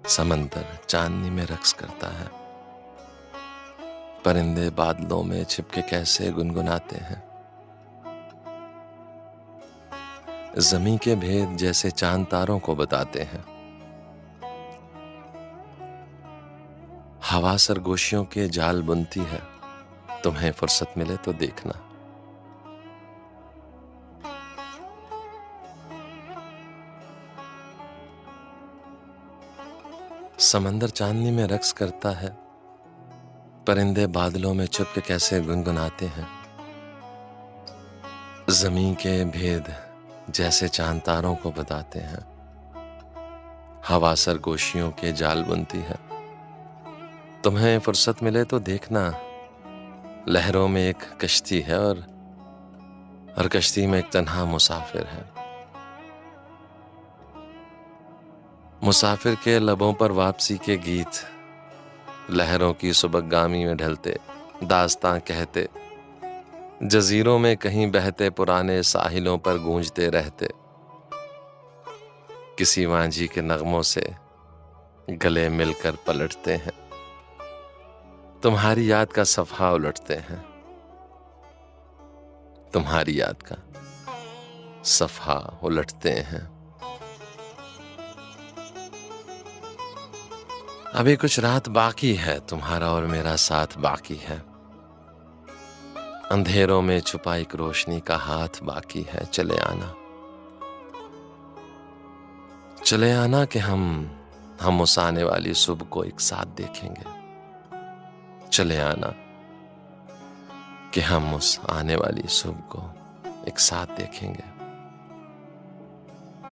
समंदर चांदनी में रक्स करता है, परिंदे बादलों में छिपके कैसे गुनगुनाते हैं। ज़मीं के भेद जैसे चांद तारों को बताते हैं। हवा सरगोशियों के जाल बुनती है, तुम्हें फुर्सत मिले तो देखना। समंदर चांदनी में रक्स करता है, परिंदे बादलों में छुप के कैसे गुनगुनाते हैं। ज़मीं के भेद जैसे चांद तारों को बताते हैं। हवा सरगोशियों के जाल बुनती है, तुम्हें फुर्सत मिले तो देखना। लहरों में एक कश्ती है और हर कश्ती में एक तन्हा मुसाफिर है। मुसाफिर के लबों पर वापसी के गीत, लहरों की सुबहगामी में ढलते दास्तां कहते, जजीरों में कहीं बहते पुराने साहिलों पर गूंजते रहते। किसी मांझी के नगमों से गले मिलकर पलटते हैं, तुम्हारी याद का सफा उलटते हैं। तुम्हारी याद का सफा उलटते हैं। अभी कुछ रात बाकी है, तुम्हारा और मेरा साथ बाकी है। अंधेरों में छुपा एक रोशनी का हाथ बाकी है। चले आना कि हम उस आने वाली सुबह को एक साथ देखेंगे। चले आना कि हम उस आने वाली सुबह को एक साथ देखेंगे।